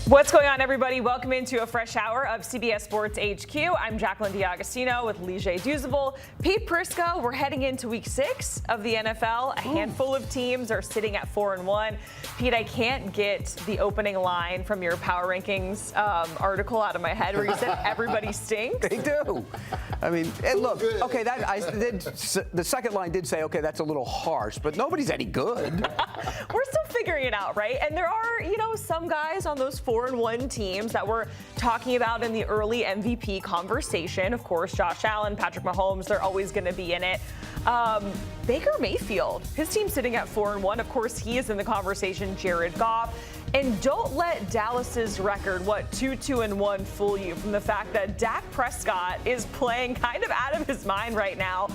What's going on, everybody? Welcome into a fresh hour of CBS Sports HQ. I'm Jacqueline D'Agostino with Leger Douzable. Pete Prisco, we're heading into week 6 of the NFL. A handful of teams are sitting at 4-1. Pete, I can't get the opening line from your Power Rankings article out of my head where you said everybody stinks. They do. I mean, and look, okay, the second line did say, okay, that's a little harsh, but nobody's any good. We're still figuring it out, right? And there are, some guys on those 4-1 teams that we're talking about in the early MVP conversation. Of course, Josh Allen, Patrick Mahomes, they're always going to be in it. Baker Mayfield, his team's sitting at 4-1. Of course, he is in the conversation, Jared Goff. And don't let Dallas's record, 2-2-1, fool you from the fact that Dak Prescott is playing kind of out of his mind right now.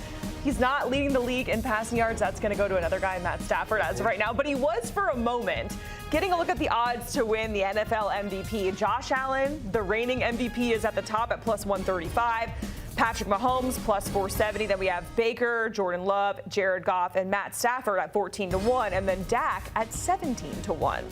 He's not leading the league in passing yards. That's going to go to another guy, Matt Stafford, as of right now. But he was for a moment. Getting a look at the odds to win the NFL MVP. Josh Allen, the reigning MVP, is at the top at plus 135. Patrick Mahomes, plus 470. Then we have Baker, Jordan Love, Jared Goff, and Matt Stafford at 14-1. And then Dak at 17-1.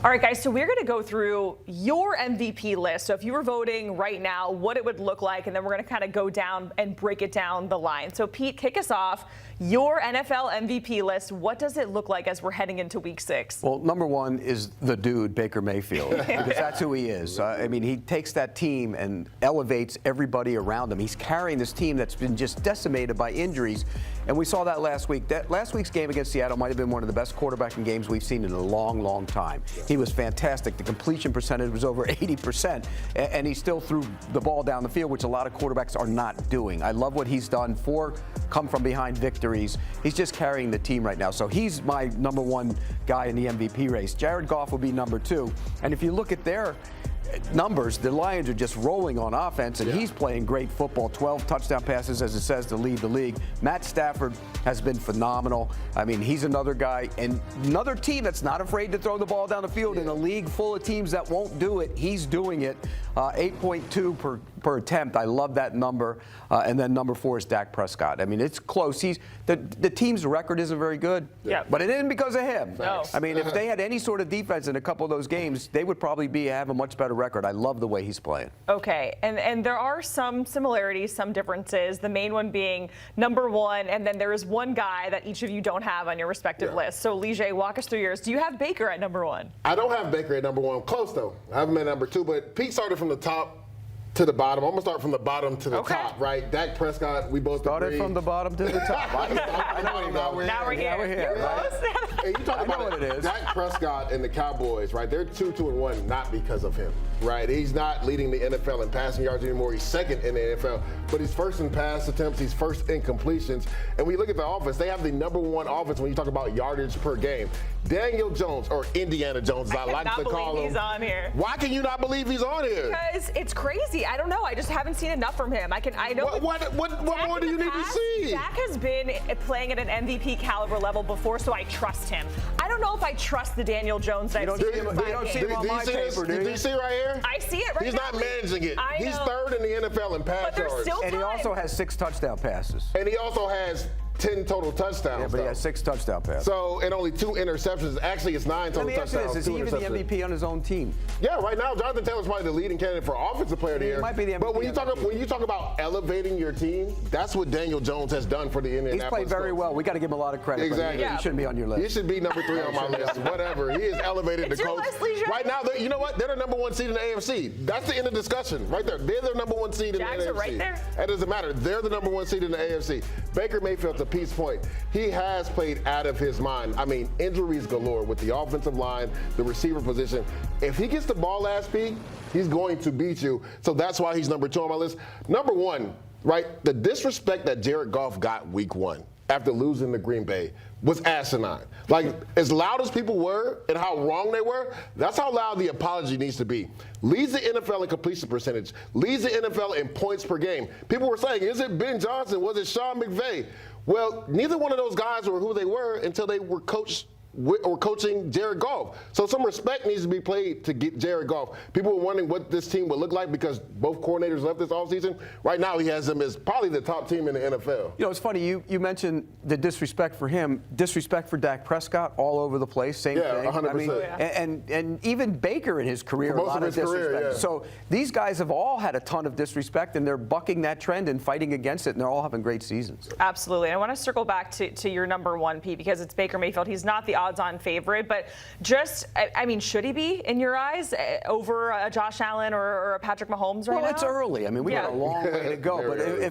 All right, guys, so we're going to go through your MVP list. So if you were voting right now, what it would look like, and then we're going to kind of go down and break it down the line. So, Pete, kick us off. Your NFL MVP list, what does it look like as we're heading into week 6? Well, number one is the dude, Baker Mayfield, because that's who he is. I mean, he takes that team and elevates everybody around him. He's carrying this team that's been just decimated by injuries. And we saw that last week. Last week's game against Seattle might have been one of the best quarterbacking games we've seen in a long, long time. He was fantastic. The completion percentage was over 80%, and he still threw the ball down the field, which a lot of quarterbacks are not doing. I love what he's done. 4 come-from-behind victories. He's just carrying the team right now. So he's my number one guy in the MVP race. Jared Goff will be number 2. And if you look at their numbers, the Lions are just rolling on offense, and he's playing great football. 12 touchdown passes, as it says, to lead the league. Matt Stafford has been phenomenal. I mean, he's another guy, and another team that's not afraid to throw the ball down the field in a league full of teams that won't do it. He's doing it. 8.2 per attempt. I love that number. And then number 4 is Dak Prescott. I mean, it's close. The team's record isn't very good, but it isn't because of him. No. I mean, if they had any sort of defense in a couple of those games, they would probably have a much better record. I love the way he's playing. Okay, and there are some similarities, some differences, the main one being number 1, and then there is one guy that each of you don't have on your respective list. So, Leger, walk us through yours. Do you have Baker at number 1? I don't have Baker at number 1. Close, though. I have him at number 2, but Pete started from the top to the bottom. I'm going to start from the bottom to the top, right? Dak Prescott, we both started from the bottom to the top. I know. Now we're here. Right? Hey, you talk about what it is. Dak Prescott and the Cowboys, right? They're 2-2-1, not because of him, right? He's not leading the NFL in passing yards anymore. He's second in the NFL, but he's first in pass attempts. He's first in completions. And when you look at the offense, they have the number 1 offense when you talk about yardage per game. Daniel Jones, or Indiana Jones, as I like to call him. He's on here. Why can you not believe he's on here? Because it's crazy. I don't know. I just haven't seen enough from him. I know. What more do you need to see? Dak has been playing at an MVP caliber level before, so I trust him. I don't know if I trust the Daniel Jones that I've seen in 5 games. You don't see him on my paper, do you? Do you see right here? I see it right now. He's not managing it. He's 3rd in the NFL in pass yards. And he also has 6 touchdown passes. And he also has 10 total touchdowns. Yeah, but he has 6 touchdown passes. So, and only 2 interceptions. Actually, it's 9 total touchdowns. Let me ask you this. Is he even the MVP on his own team? Yeah, right now, Jonathan Taylor's probably the leading candidate for Offensive Player of the Year. He might be the MVP. But when you talk about elevating your team, that's what Daniel Jones has done for the Indianapolis He's played very well. We got to give him a lot of credit. Exactly. He shouldn't be on your list. He should be number 3 on my list. Whatever. He is elevated the coach. Right now, you know what? They're the number 1 seed in the AFC. That's the end of discussion right there. They're the number 1 seed in the AFC. Right there. That doesn't matter. They're the number 1 seed in the AFC. Baker Mayfield, to Pete's point, he has played out of his mind. I mean, injuries galore with the offensive line, the receiver position. If he gets the ball last speed, he's going to beat you. So that's why he's number 2 on my list. Number 1, right, the disrespect that Jared Goff got week 1 after losing to Green Bay was asinine. Like, as loud as people were and how wrong they were, that's how loud the apology needs to be. Leads the NFL in completion percentage, leads the NFL in points per game. People were saying, is it Ben Johnson? Was it Sean McVay? Well, neither one of those guys were who they were until they were coached or coaching Jared Goff. So some respect needs to be played to get Jared Goff. People were wondering what this team would look like because both coordinators left this offseason. Right now, he has them as probably the top team in the NFL. You know, it's funny. You mentioned the disrespect for him, disrespect for Dak Prescott all over the place. Same thing. 100%. I mean, and even Baker in his career, For most a lot of his disrespect. career, yeah. So these guys have all had a ton of disrespect, and they're bucking that trend and fighting against it, and they're all having great seasons. Absolutely. And I want to circle back to your number one, Pete, because it's Baker Mayfield. He's not the odds-on favorite, but just, I mean, should he be, in your eyes, over a Josh Allen or a Patrick Mahomes right now? Well, it's early. I mean, we got a long way to go. But early.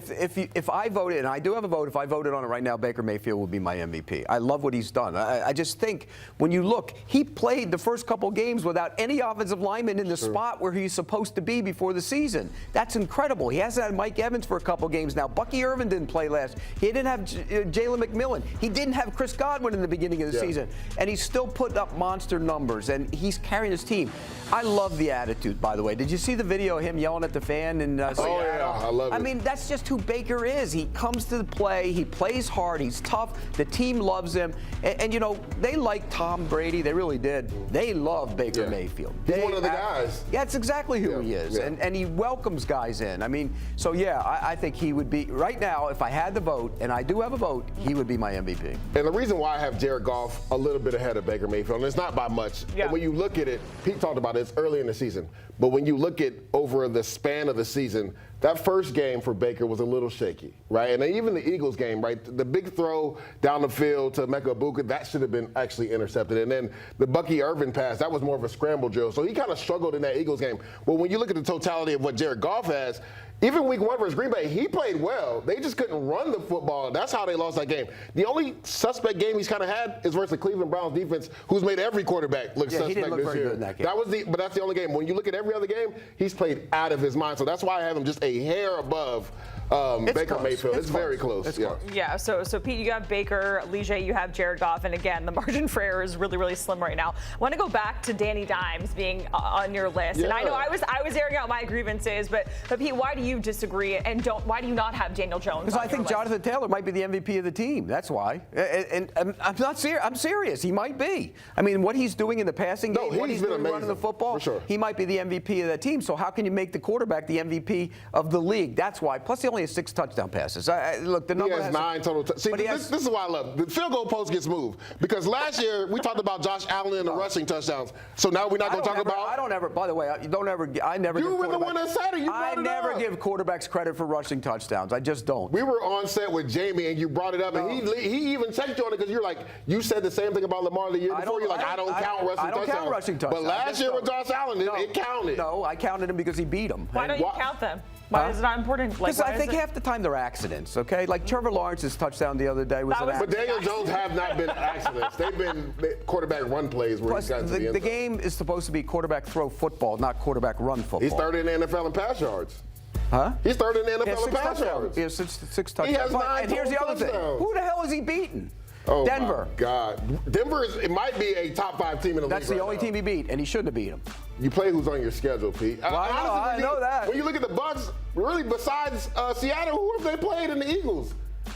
if I voted, and I do have a vote, if I voted on it right now, Baker Mayfield would be my MVP. I love what he's done. I just think when you look, he played the first couple games without any offensive lineman in the spot where he's supposed to be before the season. That's incredible. He hasn't had Mike Evans for a couple games now. Bucky Irvin didn't play last. He didn't have Jalen McMillan. He didn't have Chris Godwin in the beginning of the season. And he's still putting up monster numbers, and he's carrying his team. I love the attitude, by the way. Did you see the video of him yelling at the fan in Seattle? Oh, yeah, I love it. I mean, that's just who Baker is. He comes to the play. He plays hard. He's tough. The team loves him. And you know, they like Tom Brady. They really did. They love Baker Mayfield. He's one of the guys. Yeah, that's exactly who he is. Yeah. And he welcomes guys in. I mean, so yeah, I think he would be, right now, if I had the vote, and I do have a vote, he would be my MVP. And the reason why I have Jared Goff a little bit ahead of Baker Mayfield, and it's not by much. Yeah. And when you look at it, Pete talked about it, it's early in the season. But when you look at over the span of the season, that first game for Baker was a little shaky, right? And even the Eagles game, right? The big throw down the field to Emeka Egbuka, that should have been actually intercepted. And then the Bucky Irvin pass, that was more of a scramble drill. So he kind of struggled in that Eagles game. Well, when you look at the totality of what Jared Goff has, even week one versus Green Bay, he played well. They just couldn't run the football. That's how they lost that game. The only suspect game he's kind of had is versus the Cleveland Browns defense, who's made every quarterback look suspect he didn't look this very year. good in that game. But that's the only game. When you look at every other game, he's played out of his mind. So that's why I have him just a hair above Baker Mayfield. It's very close. It's close. Yeah, so Pete, you have Baker, Leger, you have Jared Goff, and again, the margin for error is really, really slim right now. I want to go back to Danny Dimes being on your list, and I know I was airing out my grievances, but Pete, why do you disagree, and why do you not have Daniel Jones? Because I think Jonathan Taylor might be the MVP of the team. That's why. And I'm not serious. I'm serious. He might be. I mean, what he's doing in the passing game, what he's doing amazing, running the football, for sure. He might be the MVP of that team. So how can you make the quarterback the MVP of the league? That's why. Plus, he only has 6 touchdown passes. Look, the number he has 9 total. See, this is why I love the field goal post gets moved because last year we talked about Josh Allen and the rushing touchdowns. So now we're not going to talk about. I don't ever. By the way, I never. You were the one that said it. You brought it up. I never give quarterbacks credit for rushing touchdowns. I just don't. We were on set with Jamie and you brought it up, and he even checked you on it because you're like, you said the same thing about Lamar the year before. You're like, I don't count rushing touchdowns. But last year with Josh Allen, it counted. No, I counted him because he beat him. Why don't you count them? Why is it not important? Because I think half the time they're accidents, okay? Like Trevor Lawrence's touchdown the other day was an accident. But Daniel Jones have not been accidents. They've been quarterback run plays where he's gotten to the end zone. The game is supposed to be quarterback throw football, not quarterback run football. He's third in the NFL in pass yards. Huh? He's third in the NFL in pass yards. He has 6 touchdowns. He has 9 and here's the other thing. touchdowns. Who the hell is he beating? Oh, Denver. My God. Denver it might be a top 5 team in the league. That's the only team he beat, and he shouldn't have beat him. You play who's on your schedule, Pete. Well, I know that. When you look at the Bucs, really besides Seattle, who have they played in the Eagles?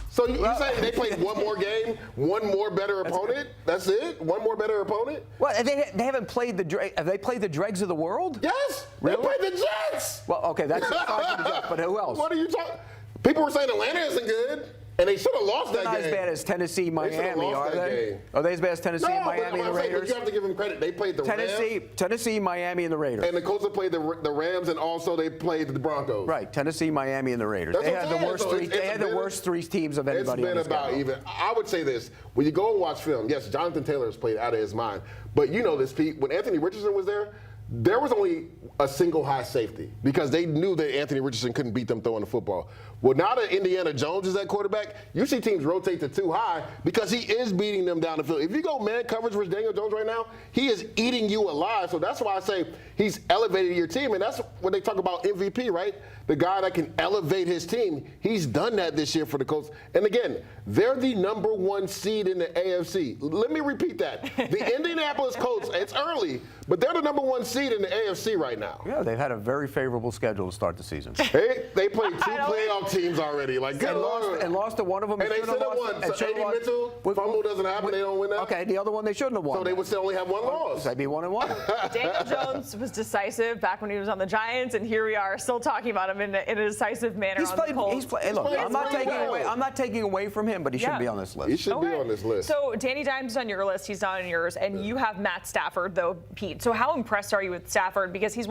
So you say they played one more game, one more better opponent? That's it? One more better opponent? Well, they haven't played have they played the dregs of the world? Yes. Really? They played the Jets. Well, okay, that's fine for the Jets, but who else? What are you talking? People were saying Atlanta isn't good. And they should have lost that game. They're not as bad as Tennessee, Miami, are they? Are they as bad as Tennessee, Miami, and the Raiders? But you have to give them credit. They played the Rams. Tennessee, Miami, and the Raiders. And the Colts have played the Rams, and also they played the Broncos. Right, Tennessee, Miami, and the Raiders. They had the worst three. They had the worst 3 teams of anybody. It's been about even. I would say this: when you go and watch film, yes, Jonathan Taylor has played out of his mind. But you know this, Pete. When Anthony Richardson was there was only a single high safety because they knew that Anthony Richardson couldn't beat them throwing the football. Well, now that Indiana Jones is at quarterback, you see teams rotate to 2 high because he is beating them down the field. If you go man coverage with Daniel Jones right now, he is eating you alive. So that's why I say he's elevated your team. And that's when they talk about MVP, right? The guy that can elevate his team. He's done that this year for the Colts. And again, they're the number 1 seed in the AFC. Let me repeat that. The Indianapolis Colts, it's early, but they're the number 1 seed. seed in the AFC right now. Yeah, they've had a very favorable schedule to start the season. They played 2 playoff teams already. Like, and lost to one of them. And they should have won. So Eddie Mitchell, fumble doesn't happen, they don't win that. Okay, the other one they shouldn't have won. So they would still only have 1 loss. They'd be 1-1. Daniel Jones was decisive back when he was on the Giants, and here we are still talking about him in a decisive manner on the Colts. Hey, look, I'm not taking away from him, but he shouldn't be on this list. He should be on this list. So Danny Dimes is on your list. He's not on yours. And you have Matt Stafford, though, Pete. So how impressed are you with Stafford? Because he's,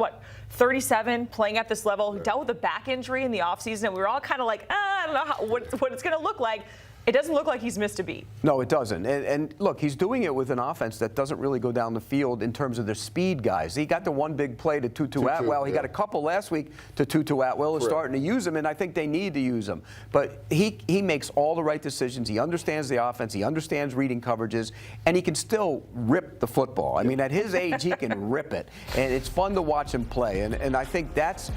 37, playing at this level. He dealt with a back injury in the offseason, and we were all kind of like, I don't know what it's going to look like. It doesn't look like he's missed a beat. No, it doesn't. And look, he's doing it with an offense that doesn't really go down the field in terms of their speed guys. He got the one big play to Tutu Atwell. He got a couple last week to Tutu Atwell. Is starting to use him, and I think they need to use him. But he makes all the right decisions. He understands the offense. He understands reading coverages, and he can still rip the football. I mean, at his age, he can rip it, and it's fun to watch him play. And I think that's.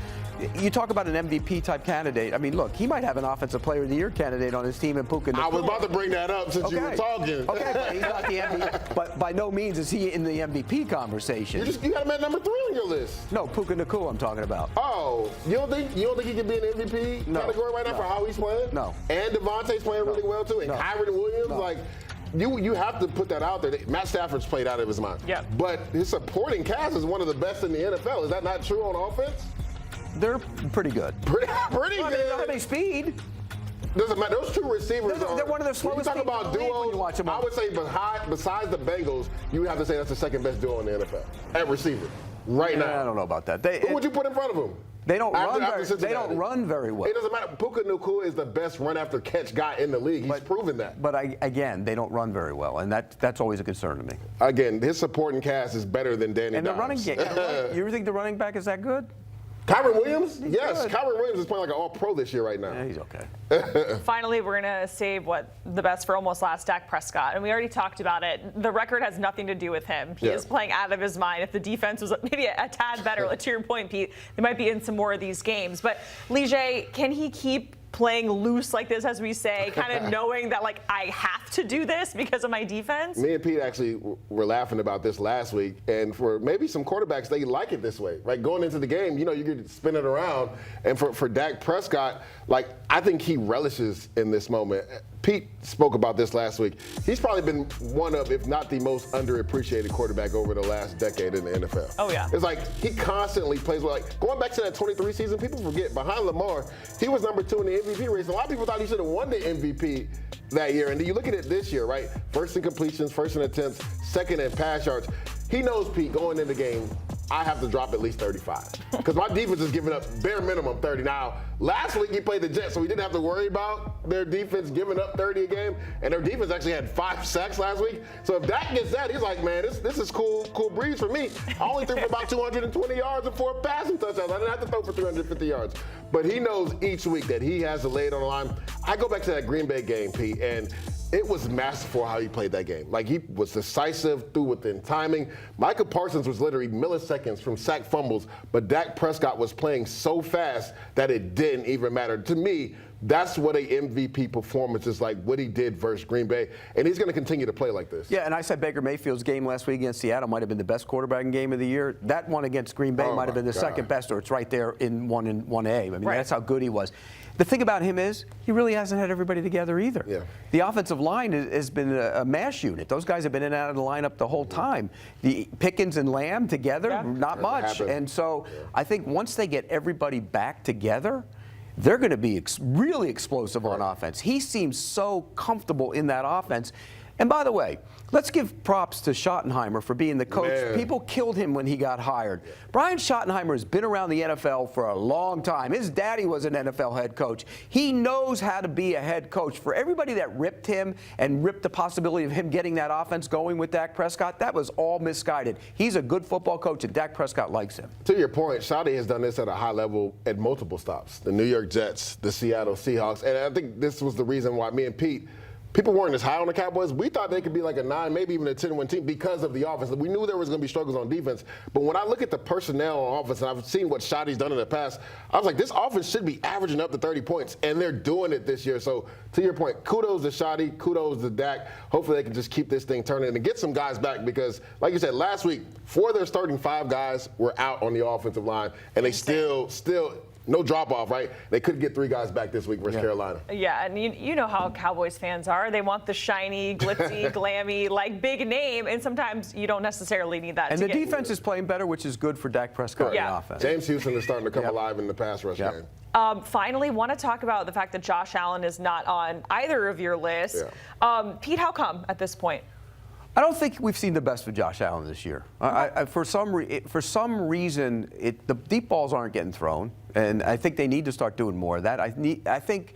You talk about an MVP type candidate. I mean, look, he might have an Offensive Player of the Year candidate on his team in Puka Nacua. I was about to bring that up since you were talking. Okay, but he's not the MVP. But by no means is he in the MVP conversation. You got him at number 3 on your list. No, Puka Nacua I'm talking about. Oh, you don't think he can be an MVP category right now for how he's playing? No. And Devontae's playing really well too. And Kyron Williams, You have to put that out there. Matt Stafford's played out of his mind. Yeah. But his supporting cast is one of the best in the NFL. Is that not true on offense? They're pretty good. Pretty Well, good. they don't have any speed. Doesn't matter. Those 2 receivers They're one of the slowest when you talk about teams in the league duos, when you watch them. I would say besides the Bengals, you would have to say that's the second best duo in the NFL at receiver right now. I don't know about that. Who would you put in front of them? They don't run very well. It doesn't matter. Puka Nacua is the best run after catch guy in the league. He's proven that. But again, they don't run very well, and that's always a concern to me. Again, his supporting cast is better than Danny And the Dimes. running game. You think the running back is that good? Kyron Williams? Yes, good. Kyron Williams is playing like an all-pro this year right now. Yeah, he's okay. Finally, we're going to save the best for almost last, Dak Prescott. And we already talked about it. The record has nothing to do with him. He is playing out of his mind. If the defense was maybe a tad better, to your point, Pete, they might be in some more of these games. But, Leger, can he keep playing loose like this, as we say, kind of knowing that, I have to do this because of my defense? Me and Pete actually were laughing about this last week, and for maybe some quarterbacks, they like it this way. Right, going into the game, you can spin it around, and for Dak Prescott, I think he relishes in this moment. Pete spoke about this last week. He's probably been one of, if not the most underappreciated quarterback over the last decade in the NFL. Oh, yeah. It's he constantly plays well. Going back to that 23 season, people forget, behind Lamar, he was number 2 in the MVP race. A lot of people thought he should have won the MVP that year. And you look at it this year, right? First in completions, first in attempts, second in pass yards. He knows, Pete, going in the game, I have to drop at least 35. Because my defense is giving up bare minimum 30. Now, last week he played the Jets, so we didn't have to worry about their defense giving up 30 a game. And their defense actually had 5 sacks last week. So if Dak gets that, he's like, man, this is cool breeze for me. I only threw for about 220 yards and 4 passing touchdowns. I didn't have to throw for 350 yards. But he knows each week that he has to lay it on the line. I go back to that Green Bay game, Pete, and it was masterful how he played that game. He was decisive, threw within timing. Micah Parsons was literally milliseconds from sack fumbles, but Dak Prescott was playing so fast that it didn't even matter. To me, that's what a MVP performance is like, what he did versus Green Bay. And he's going to continue to play like this. Yeah, and I said Baker Mayfield's game last week against Seattle might have been the best quarterbacking game of the year. That one against Green Bay might have been the second best, or it's right there in 1A. I mean, that's how good he was. The thing about him is he really hasn't had everybody together either. Yeah. The offensive line has been a mash unit. Those guys have been in and out of the lineup the whole time. The Pickens and Lamb together, not much. And so I think once they get everybody back together, they're going to be really explosive on offense. He seems so comfortable in that offense. And by the way, let's give props to Schottenheimer for being the coach. Man. People killed him when he got hired. Brian Schottenheimer has been around the NFL for a long time. His daddy was an NFL head coach. He knows how to be a head coach. For everybody that ripped him and ripped the possibility of him getting that offense going with Dak Prescott, that was all misguided. He's a good football coach, and Dak Prescott likes him. To your point, Schotty has done this at a high level at multiple stops. The New York Jets, the Seattle Seahawks. And I think this was the reason why me and Pete people weren't as high on the Cowboys. We thought they could be like a 9, maybe even a 10-win team because of the offense. We knew there was going to be struggles on defense. But when I look at the personnel on offense, and I've seen what Shotty's done in the past, I was like, this offense should be averaging up to 30 points, and they're doing it this year. So to your point, kudos to Shotty, kudos to Dak. Hopefully they can just keep this thing turning and get some guys back because, like you said, last week, 4 of their starting 5 guys were out on the offensive line, and they still no drop-off, right? They could get 3 guys back this week versus Carolina. Yeah, and you know how Cowboys fans are. They want the shiny, glitzy, glammy, like big name, and sometimes you don't necessarily need that. And the defense is playing better, which is good for Dak Prescott in offense. James Houston is starting to come alive in the pass rush game. Finally, want to talk about the fact that Josh Allen is not on either of your lists. Pete, how come at this point? I don't think we've seen the best of Josh Allen this year. For some reason, the deep balls aren't getting thrown, and I think they need to start doing more of that. I think,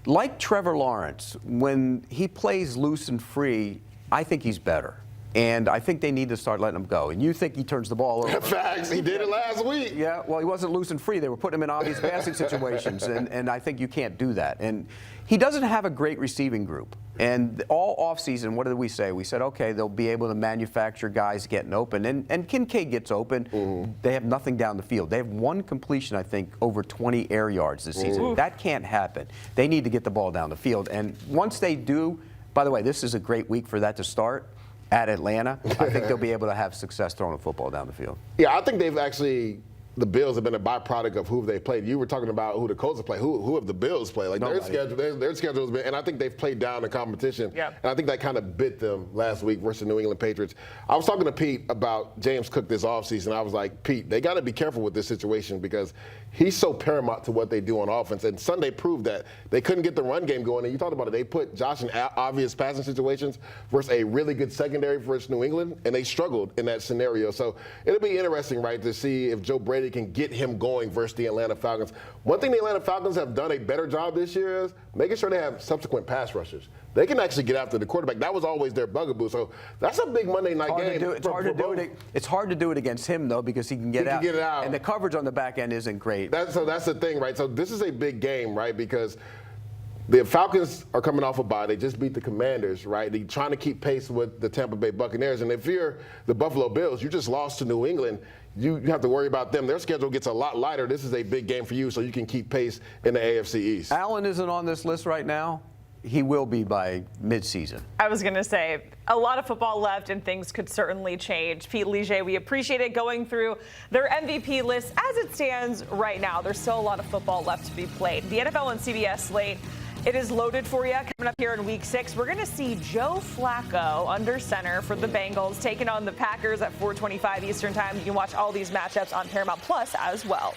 like Trevor Lawrence, when he plays loose and free, I think he's better. And I think they need to start letting him go. And you think he turns the ball over. Facts. He did it last week. Yeah, well, he wasn't loose and free. They were putting him in obvious passing situations, and I think you can't do that. And he doesn't have a great receiving group. And all offseason, what did we say? We said, okay, they'll be able to manufacture guys getting open. And Kincaid gets open. They have nothing down the field. They have 1 completion, I think, over 20 air yards this season. That can't happen. They need to get the ball down the field. And once they do, by the way, this is a great week for that to start. At Atlanta, I think they'll be able to have success throwing the football down the field. Yeah, I think they've actually, the Bills have been a byproduct of who they played. You were talking about who the Colts have played. Who have the Bills played? Like their schedule has been, and I think they've played down the competition. And I think that kind of bit them last week versus the New England Patriots. I was talking to Pete about James Cook this offseason. I was like, Pete, they got to be careful with this situation because he's so paramount to what they do on offense. And Sunday proved that they couldn't get the run game going. And you talked about it. They put Josh in obvious passing situations versus a really good secondary versus New England, and they struggled in that scenario. So it'll be interesting, right, to see if Joe Brady can get him going versus the Atlanta Falcons. One thing the Atlanta Falcons have done a better job this year is making sure they have subsequent pass rushers. They can actually get after the quarterback. That was always their bugaboo. So that's a big Monday night game. It's hard to do it against him, though, because he can get out. And the coverage on the back end isn't great. That's the thing, right? So this is a big game, right? Because the Falcons are coming off a bye. They just beat the Commanders, right? They're trying to keep pace with the Tampa Bay Buccaneers. And if you're the Buffalo Bills, you just lost to New England. You have to worry about them. Their schedule gets a lot lighter. This is a big game for you, so you can keep pace in the AFC East. Allen isn't on this list right now. He will be by midseason. I was going to say, a lot of football left and things could certainly change. Pete Leger, we appreciate it going through their MVP list as it stands right now. There's still a lot of football left to be played. The NFL and CBS slate, it is loaded for you. Coming up here in Week 6, we're going to see Joe Flacco under center for the Bengals, taking on the Packers at 4:25 Eastern Time. You can watch all these matchups on Paramount Plus as well.